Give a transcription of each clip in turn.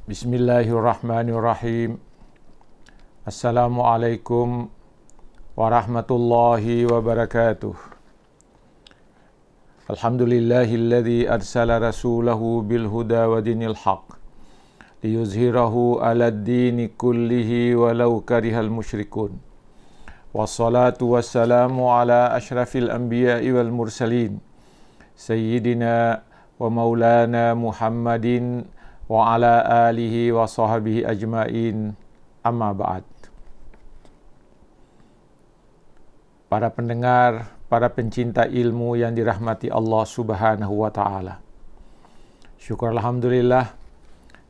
Bismillahirrahmanirrahim. Assalamualaikum warahmatullahi wabarakatuh. Alhamdulillahilladzi arsala rasulahu bil huda wa dinil haq liyuzhirahu 'alad dini kullihi walau karihal musyrikun. Wassalatu wassalamu ala asyrafil anbiya'i wal mursalin sayyidina wa maulana Muhammadin wa ala alihi wa sahbihi ajmain, amma ba'd. Para pendengar, para pencinta ilmu yang dirahmati Allah Subhanahu wa ta'ala, syukur alhamdulillah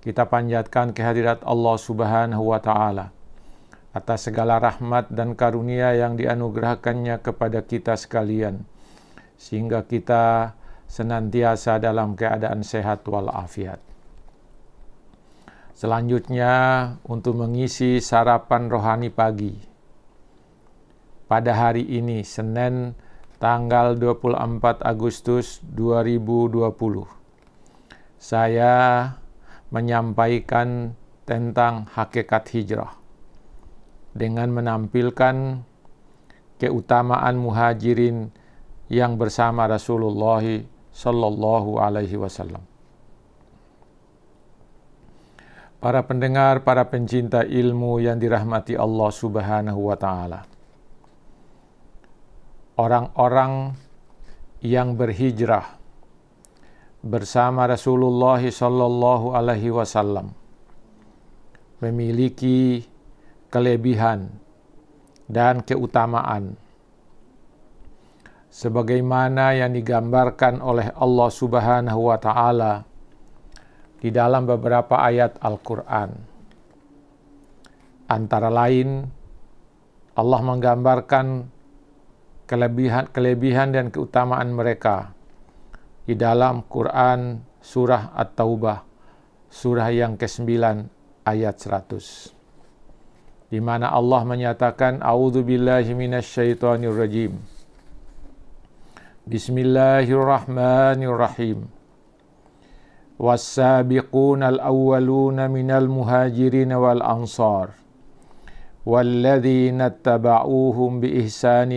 kita panjatkan kehadirat Allah Subhanahu wa ta'ala atas segala rahmat dan karunia yang dianugerahkannya kepada kita sekalian, sehingga kita senantiasa dalam keadaan sehat walafiat. Selanjutnya, untuk mengisi sarapan rohani pagi pada hari ini, Senin tanggal 24 Agustus 2020, saya menyampaikan tentang hakikat hijrah dengan menampilkan keutamaan muhajirin yang bersama Rasulullah Sallallahu Alaihi Wasallam. Para pendengar, para pencinta ilmu yang dirahmati Allah Subhanahu wa ta'ala, orang-orang yang berhijrah bersama Rasulullah Sallallahu Alaihi Wasallam memiliki kelebihan dan keutamaan sebagaimana yang digambarkan oleh Allah Subhanahu wa ta'ala di dalam beberapa ayat Al-Quran. Antara lain, Allah menggambarkan kelebihan dan keutamaan mereka di dalam Quran surah At-Taubah, surah yang ke-9 ayat 100. Di mana Allah menyatakan, A'udzubillahi minasyaitonirrajim. Bismillahirrahmanirrahim. والسابقون الأولون من المهاجرين والأنصار والذين اتبعوهم بإحسان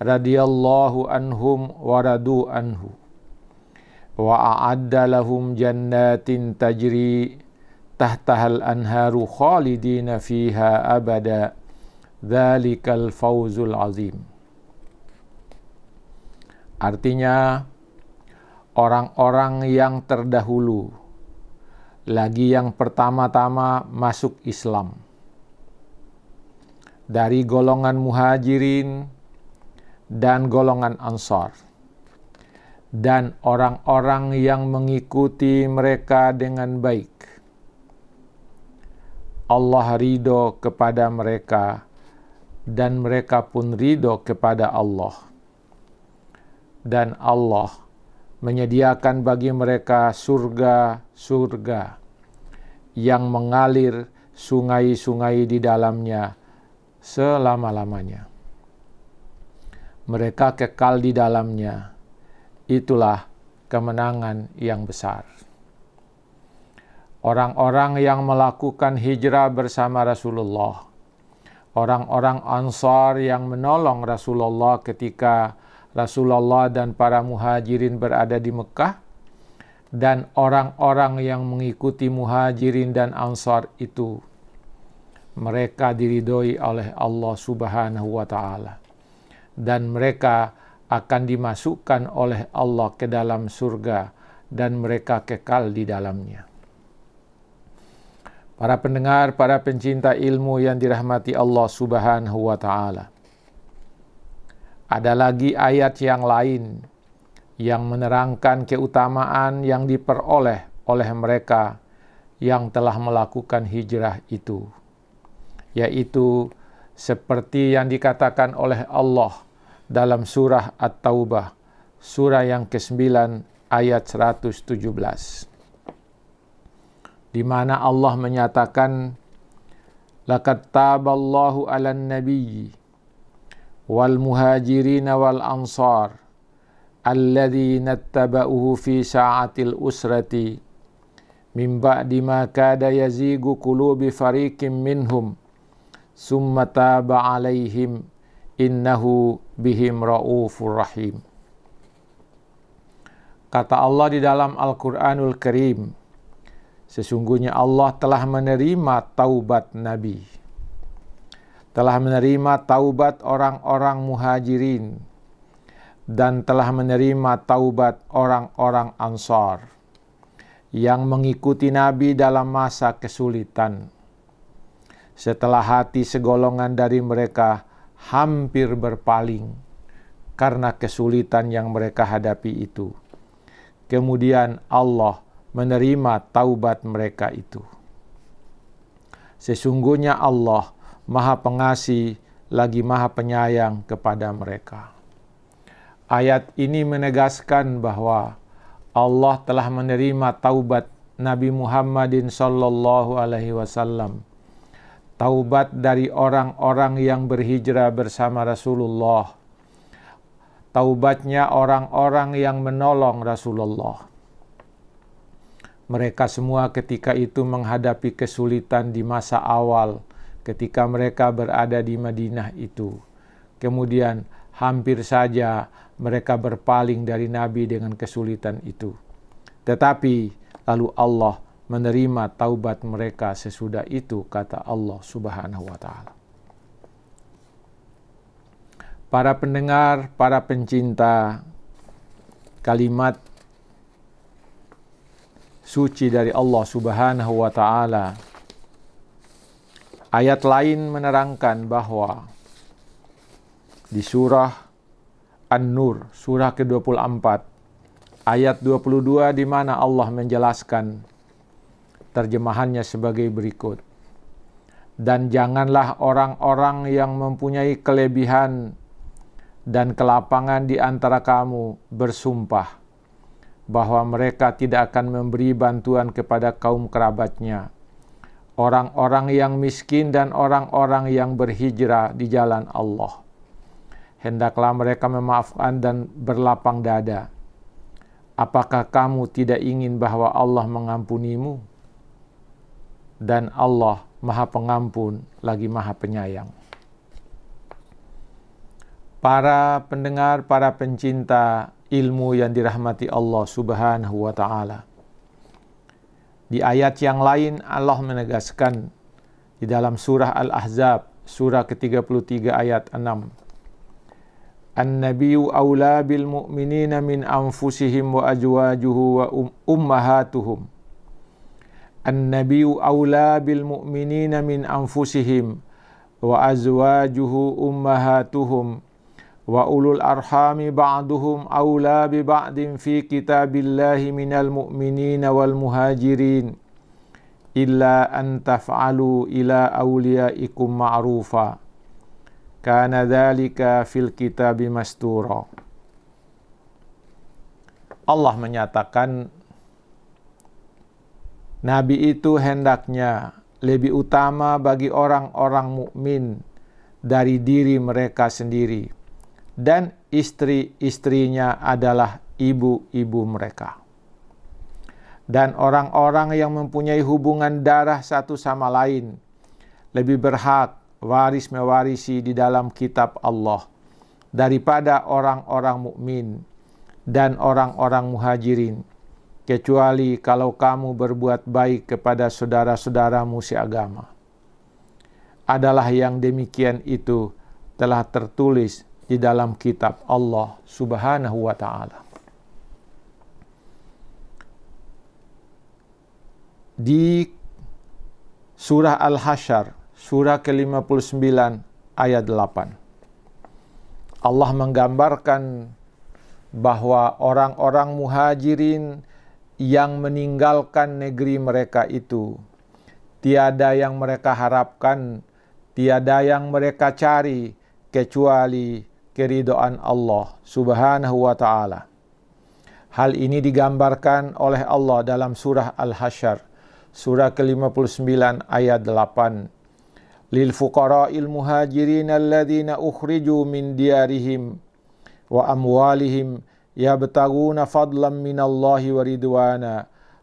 رضي الله عنهم ورضوا عنه وأعد لهم جنات تجري تحتها الأنهار خالدين فيها أبدا ذلك الفوز العظيم. Artinya, orang-orang yang terdahulu, lagi yang pertama-tama masuk Islam, dari golongan muhajirin dan golongan ansar, dan orang-orang yang mengikuti mereka dengan baik, Allah ridho kepada mereka dan mereka pun ridho kepada Allah, dan Allah menyediakan bagi mereka surga-surga yang mengalir sungai-sungai di dalamnya selama-lamanya. Mereka kekal di dalamnya. Itulah kemenangan yang besar. Orang-orang yang melakukan hijrah bersama Rasulullah, orang-orang Ansar yang menolong Rasulullah ketika Rasulullah dan para muhajirin berada di Mekah, dan orang-orang yang mengikuti muhajirin dan ansar itu, mereka diridhoi oleh Allah Subhanahu wa ta'ala, dan mereka akan dimasukkan oleh Allah ke dalam surga, dan mereka kekal di dalamnya. Para pendengar, para pencinta ilmu yang dirahmati Allah Subhanahu wa ta'ala, ada lagi ayat yang lain yang menerangkan keutamaan yang diperoleh oleh mereka yang telah melakukan hijrah itu, yaitu seperti yang dikatakan oleh Allah dalam surah At-Taubah, surah yang ke-9 ayat 117, di mana Allah menyatakan, laqad taballahu 'alan nabiyyi wal muhajirin wal ansar alladzina ittaba'uhu fi sa'atil usrati min ba'di ma kada yazigu qulubi fariqim minhum summa taba 'alaihim innahu bihim raufur rahim. Kata Allah di dalam Al-Qur'anul Karim, sesungguhnya Allah telah menerima taubat Nabi, telah menerima taubat orang-orang muhajirin, dan telah menerima taubat orang-orang Ansar yang mengikuti Nabi dalam masa kesulitan. Setelah hati segolongan dari mereka hampir berpaling karena kesulitan yang mereka hadapi itu, kemudian Allah menerima taubat mereka itu. Sesungguhnya Allah Maha Pengasih lagi Maha Penyayang kepada mereka. Ayat ini menegaskan bahwa Allah telah menerima taubat Nabi Muhammadin sallallahu alaihi wasallam, taubat dari orang-orang yang berhijrah bersama Rasulullah, taubatnya orang-orang yang menolong Rasulullah. Mereka semua ketika itu menghadapi kesulitan di masa awal ketika mereka berada di Madinah itu. Kemudian hampir saja mereka berpaling dari Nabi dengan kesulitan itu. Tetapi lalu Allah menerima taubat mereka sesudah itu, kata Allah Subhanahu wa Ta'ala. Para pendengar, para pencinta kalimat suci dari Allah Subhanahu wa Ta'ala, ayat lain menerangkan bahwa di surah An-Nur, surah ke-24, ayat 22, di mana Allah menjelaskan terjemahannya sebagai berikut. Dan janganlah orang-orang yang mempunyai kelebihan dan kelapangan di antara kamu bersumpah bahwa mereka tidak akan memberi bantuan kepada kaum kerabatnya, orang-orang yang miskin dan orang-orang yang berhijrah di jalan Allah. Hendaklah mereka memaafkan dan berlapang dada. Apakah kamu tidak ingin bahwa Allah mengampunimu? Dan Allah Maha Pengampun lagi Maha Penyayang. Para pendengar, para pencinta ilmu yang dirahmati Allah Subhanahu wa Ta'ala, di ayat yang lain Allah menegaskan di dalam surah Al-Ahzab, surah ke-33 ayat 6. An-nabiyyu awla bil mu'minina min anfusihim wa azwajuhu wa ummahatuhum. An-nabiyyu awla bil mu'minina min anfusihim wa azwajuhu ummahatuhum wa ulul arhami ba'duhum awla bi ba'din fi kitabillahi minal mu'minina wal muhajirin illa an taf'alu ila awliyaikum ma'rufa kana dzalika fil kitabi mastura. Allah menyatakan Nabi itu hendaknya lebih utama bagi orang-orang mukmin dari diri mereka sendiri, dan istri-istrinya adalah ibu-ibu mereka. Dan orang-orang yang mempunyai hubungan darah satu sama lain lebih berhak waris mewarisi di dalam kitab Allah daripada orang-orang mukmin dan orang-orang muhajirin, kecuali kalau kamu berbuat baik kepada saudara-saudaramu seagama. Adalah yang demikian itu telah tertulis di dalam kitab Allah Subhanahu wa Ta'ala. Di surah Al-Hasyr, surah ke-59 ayat 8, Allah menggambarkan bahwa orang-orang muhajirin yang meninggalkan negeri mereka itu, tiada yang mereka harapkan, tiada yang mereka cari kecuali keridhaan Allah Subhanahu wa Ta'ala. Hal ini digambarkan oleh Allah dalam surah Al-Hasyr, surah ke-59 ayat 8. Lil fuqara'il muhajirin alladzina ukhriju min diyarihim wa amwalihim yabtaguna fadlan minallahi wa ridwana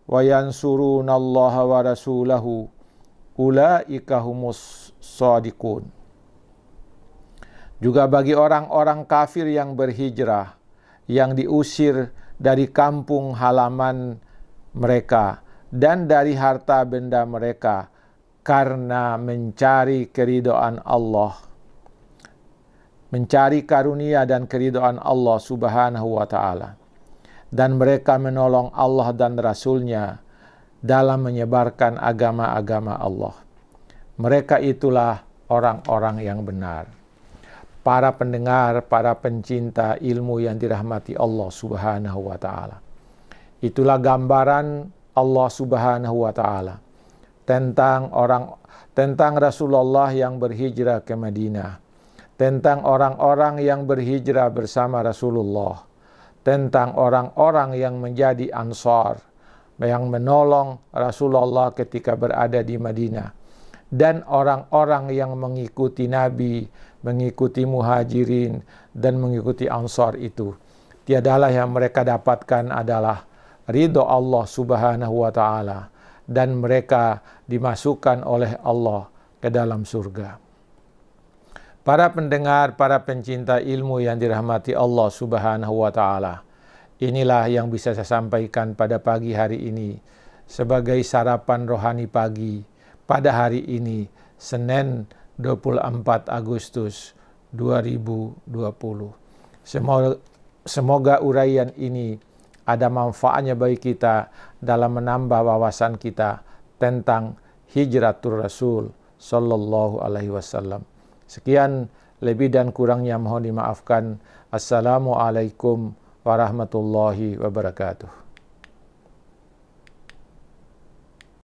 wa yansurunallaha wa rasulahu ulaika humus shadiqun. Juga bagi orang-orang kafir yang berhijrah, yang diusir dari kampung halaman mereka dan dari harta benda mereka karena mencari keridhaan Allah, mencari karunia dan keridhaan Allah Subhanahu wa ta'ala, dan mereka menolong Allah dan Rasul-Nya dalam menyebarkan agama-agama Allah. Mereka itulah orang-orang yang benar. Para pendengar, para pencinta ilmu yang dirahmati Allah Subhanahu wa ta'ala. Itulah gambaran Allah Subhanahu wa ta'ala tentang Rasulullah yang berhijrah ke Madinah, tentang orang-orang yang berhijrah bersama Rasulullah, tentang orang-orang yang menjadi Ansar, yang menolong Rasulullah ketika berada di Madinah, dan orang-orang yang mengikuti Nabi, mengikuti Muhajirin, dan mengikuti Ansar itu. Tiadalah yang mereka dapatkan adalah ridho Allah Subhanahu wa ta'ala, dan mereka dimasukkan oleh Allah ke dalam surga. Para pendengar, para pencinta ilmu yang dirahmati Allah Subhanahu wa ta'ala, inilah yang bisa saya sampaikan pada pagi hari ini sebagai sarapan rohani pagi pada hari ini, Senin 24 Agustus 2020. Semoga uraian ini ada manfaatnya bagi kita dalam menambah wawasan kita tentang hijratul Rasul sallallahu alaihi wasallam. Sekian, lebih dan kurangnya mohon dimaafkan. Assalamualaikum warahmatullahi wabarakatuh.